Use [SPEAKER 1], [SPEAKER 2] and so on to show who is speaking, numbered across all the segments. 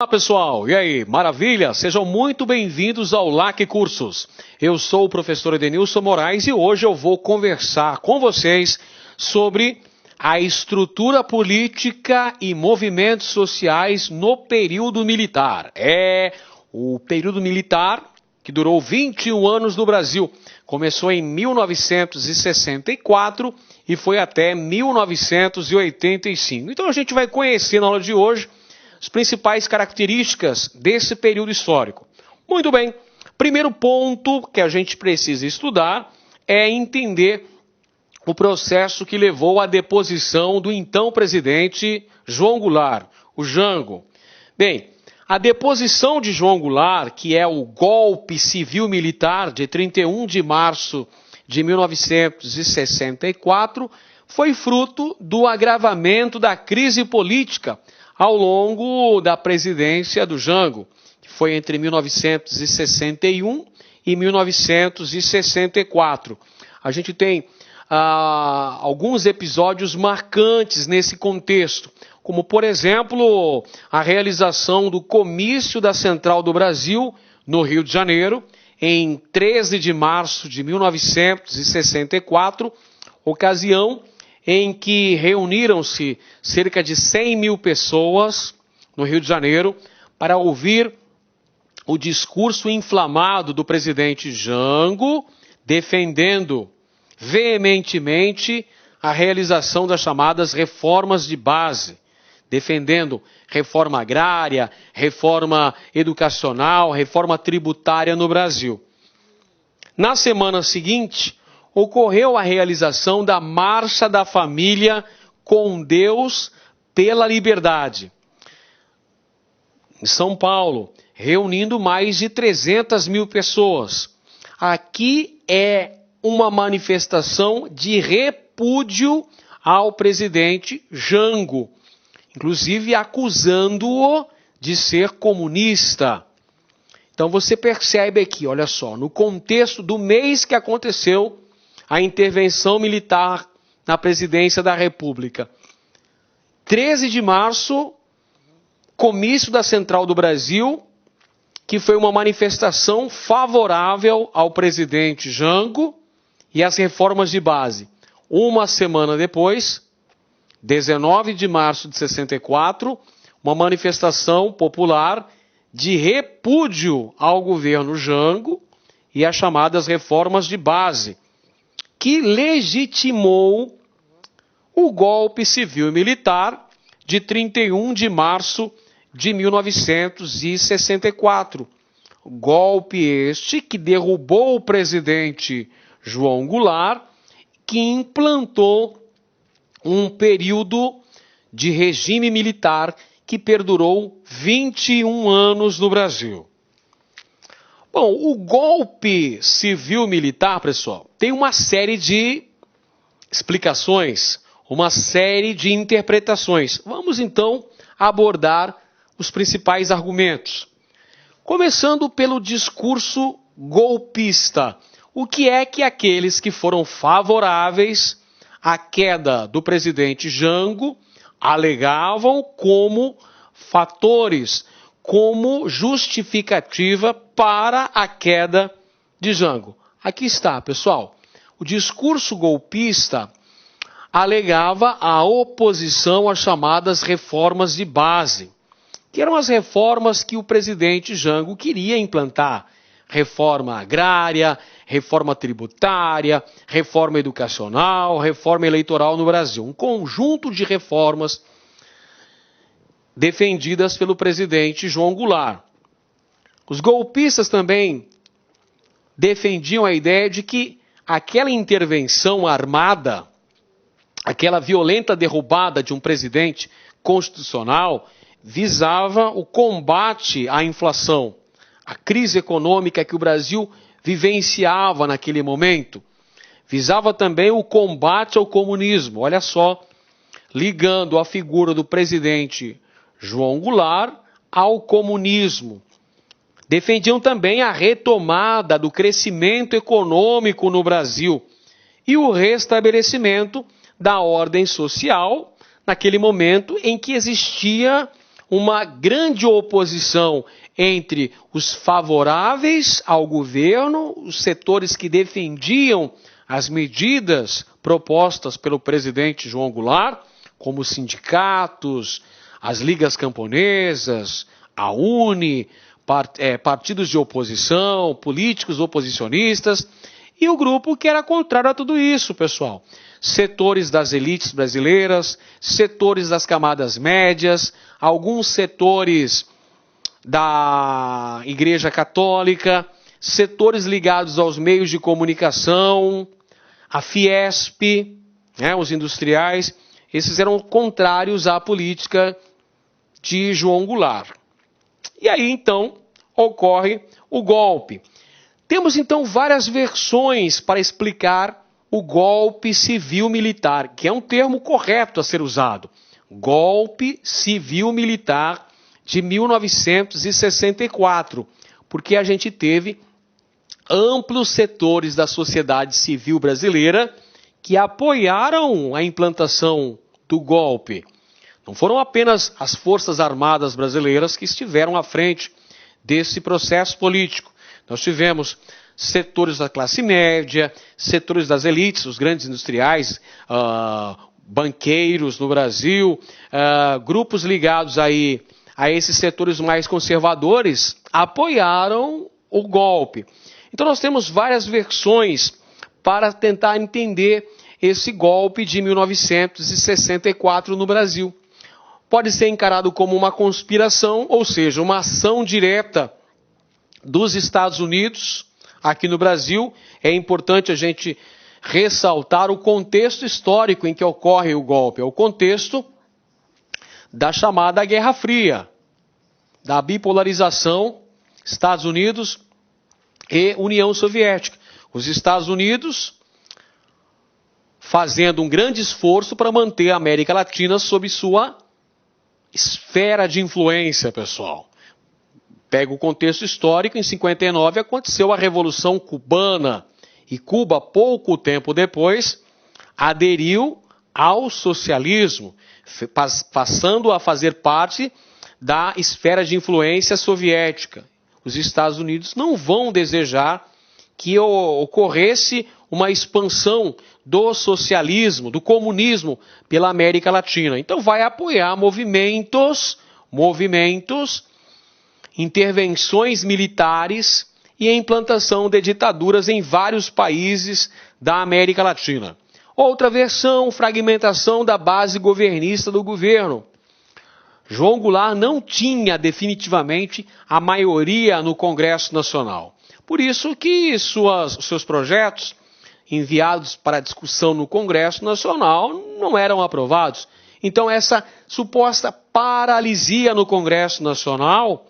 [SPEAKER 1] Olá pessoal, e aí, maravilha? Sejam muito bem-vindos ao LAC Cursos. Eu sou o professor Edenilson Moraes e hoje eu vou conversar com vocês sobre a estrutura política e movimentos sociais no período militar. O período militar que durou 21 anos no Brasil. Começou em 1964 e foi até 1985. Então a gente vai conhecer na aula de hoje as principais características desse período histórico. Muito bem, primeiro ponto que a gente precisa estudar é entender o processo que levou à deposição do então presidente João Goulart, o Jango. Bem, a deposição de João Goulart, que é o golpe civil-militar de 31 de março de 1964, foi fruto do agravamento da crise política ao longo da presidência do Jango, que foi entre 1961 e 1964. A gente tem alguns episódios marcantes nesse contexto, como, por exemplo, a realização do Comício da Central do Brasil, no Rio de Janeiro, em 13 de março de 1964, ocasião em que reuniram-se cerca de 100 mil pessoas no Rio de Janeiro para ouvir o discurso inflamado do presidente Jango, defendendo veementemente a realização das chamadas reformas de base, defendendo reforma agrária, reforma educacional, reforma tributária no Brasil. Na semana seguinte, ocorreu a realização da Marcha da Família com Deus pela Liberdade, em São Paulo, reunindo mais de 300 mil pessoas. Aqui é uma manifestação de repúdio ao presidente Jango, inclusive acusando-o de ser comunista. Então você percebe aqui, olha só, no contexto do mês que aconteceu a intervenção militar na presidência da República. 13 de março, Comício da Central do Brasil, que foi uma manifestação favorável ao presidente Jango e às reformas de base. Uma semana depois, 19 de março de 64, uma manifestação popular de repúdio ao governo Jango e às chamadas reformas de base, que legitimou o golpe civil e militar de 31 de março de 1964. Golpe este que derrubou o presidente João Goulart, que implantou um período de regime militar que perdurou 21 anos no Brasil. Bom, o golpe civil-militar, pessoal, tem uma série de explicações, uma série de interpretações. Vamos, então, abordar os principais argumentos. Começando pelo discurso golpista. O que é que aqueles que foram favoráveis à queda do presidente Jango alegavam como fatores, como justificativa para a queda de Jango? Aqui está, pessoal. O discurso golpista alegava a oposição às chamadas reformas de base, que eram as reformas que o presidente Jango queria implantar. Reforma agrária, reforma tributária, reforma educacional, reforma eleitoral no Brasil. Um conjunto de reformas defendidas pelo presidente João Goulart. Os golpistas também defendiam a ideia de que aquela intervenção armada, aquela violenta derrubada de um presidente constitucional, visava o combate à inflação, a crise econômica que o Brasil vivenciava naquele momento. Visava também o combate ao comunismo. Olha só, ligando a figura do presidente João Goulart ao comunismo. Defendiam também a retomada do crescimento econômico no Brasil e o restabelecimento da ordem social naquele momento em que existia uma grande oposição entre os favoráveis ao governo, os setores que defendiam as medidas propostas pelo presidente João Goulart, como os sindicatos, as ligas camponesas, a UNE, partidos de oposição, políticos oposicionistas, e o grupo que era contrário a tudo isso, pessoal. Setores das elites brasileiras, setores das camadas médias, alguns setores da Igreja Católica, setores ligados aos meios de comunicação, a Fiesp, os industriais, esses eram contrários à política de João Goulart. E aí, então, ocorre o golpe. Temos, então, várias versões para explicar o golpe civil-militar, que é um termo correto a ser usado. Golpe civil-militar de 1964, porque a gente teve amplos setores da sociedade civil brasileira que apoiaram a implantação do golpe. Não foram apenas as Forças Armadas brasileiras que estiveram à frente desse processo político. Nós tivemos setores da classe média, setores das elites, os grandes industriais, banqueiros no Brasil, grupos ligados aí a esses setores mais conservadores, apoiaram o golpe. Então nós temos várias versões para tentar entender esse golpe de 1964 no Brasil. Pode ser encarado como uma conspiração, ou seja, uma ação direta dos Estados Unidos aqui no Brasil. É importante a gente ressaltar o contexto histórico em que ocorre o golpe. É o contexto da chamada Guerra Fria, da bipolarização Estados Unidos e União Soviética. Os Estados Unidos fazendo um grande esforço para manter a América Latina sob sua esfera de influência, pessoal. Pega o contexto histórico, em 59 aconteceu a Revolução Cubana e Cuba, pouco tempo depois, aderiu ao socialismo, passando a fazer parte da esfera de influência soviética. Os Estados Unidos não vão desejar que ocorresse uma expansão do socialismo, do comunismo pela América Latina. Então vai apoiar movimentos, intervenções militares e a implantação de ditaduras em vários países da América Latina. Outra versão, fragmentação da base governista do governo. João Goulart não tinha definitivamente a maioria no Congresso Nacional. Por isso que seus projetos enviados para discussão no Congresso Nacional não eram aprovados. Então essa suposta paralisia no Congresso Nacional,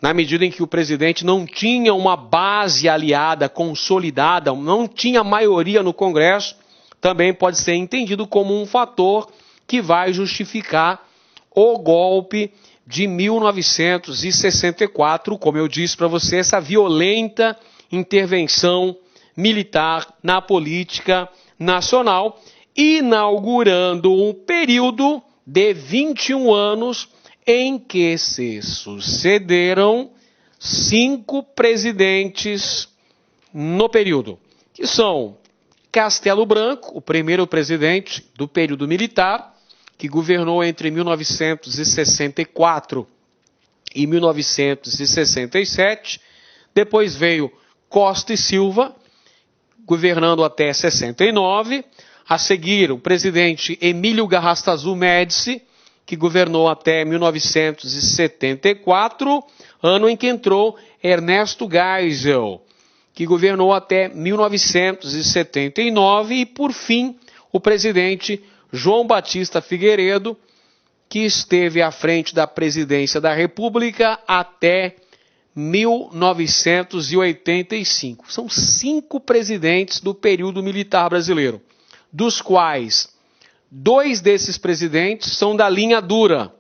[SPEAKER 1] na medida em que o presidente não tinha uma base aliada, consolidada, não tinha maioria no Congresso, também pode ser entendido como um fator que vai justificar o golpe de 1964, como eu disse para você, essa violenta intervenção militar na política nacional, inaugurando um período de 21 anos em que se sucederam 5 presidentes no período, que são Castelo Branco, o primeiro presidente do período militar, que governou entre 1964 e 1967. Depois veio Costa e Silva, governando até 69. A seguir, o presidente Emílio Garrastazu Médici, que governou até 1974, ano em que entrou Ernesto Geisel, que governou até 1979. E, por fim, o presidente João Batista Figueiredo, que esteve à frente da presidência da República até 1985. São 5 presidentes do período militar brasileiro, dos quais 2 desses presidentes são da linha dura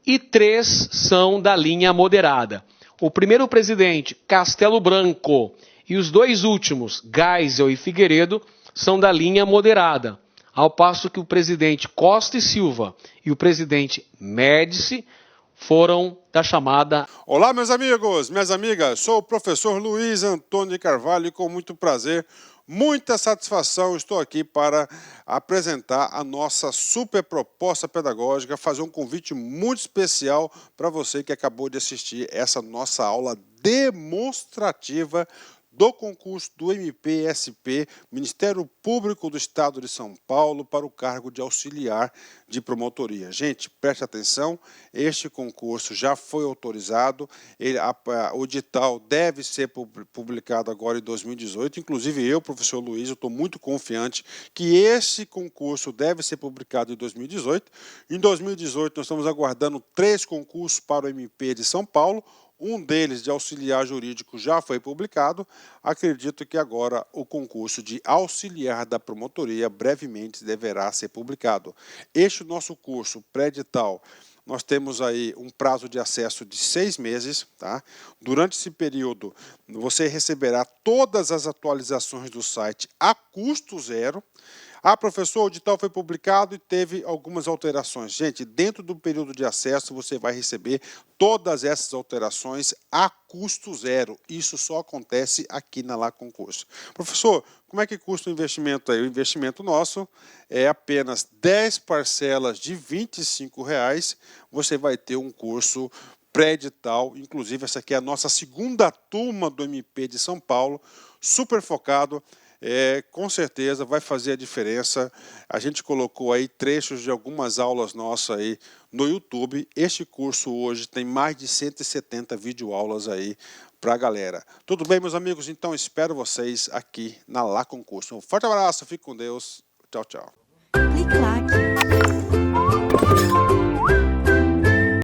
[SPEAKER 1] e 3 são da linha moderada. O primeiro presidente, Castelo Branco, e os 2 últimos, Geisel e Figueiredo, são da linha moderada, ao passo que o presidente Costa e Silva e o presidente Médici, foram da chamada...
[SPEAKER 2] Olá, meus amigos, minhas amigas, sou o professor Luiz Antônio de Carvalho e com muito prazer, muita satisfação, estou aqui para apresentar a nossa super proposta pedagógica, fazer um convite muito especial para você que acabou de assistir essa nossa aula demonstrativa do concurso do MPSP, Ministério Público do Estado de São Paulo, para o cargo de auxiliar de promotoria. Gente, preste atenção, este concurso já foi autorizado, o edital deve ser publicado agora em 2018, inclusive eu, professor Luiz, eu estou muito confiante que esse concurso deve ser publicado em 2018. Em 2018 nós estamos aguardando 3 concursos para o MP de São Paulo. Um deles, de auxiliar jurídico, já foi publicado. Acredito que agora o concurso de auxiliar da promotoria brevemente deverá ser publicado. Este nosso curso pré-edital, nós temos aí um prazo de acesso de 6 meses. Tá? Durante esse período, você receberá todas as atualizações do site a custo zero. Ah, professor, o edital foi publicado e teve algumas alterações. Gente, dentro do período de acesso, você vai receber todas essas alterações a custo zero. Isso só acontece aqui na Lá Concurso. Professor, como é que custa o investimento aí? O investimento nosso é apenas 10 parcelas de R$ 25. Você vai ter um curso pré-edital, inclusive essa aqui é a nossa segunda turma do MP de São Paulo, super focado. Com certeza vai fazer a diferença. A gente colocou aí trechos de algumas aulas nossas aí no YouTube. Este curso hoje tem mais de 170 videoaulas aí para a galera. Tudo bem, meus amigos? Então espero vocês aqui na Lá Concurso. Um forte abraço, fique com Deus. Tchau, tchau.
[SPEAKER 3] Clique lá.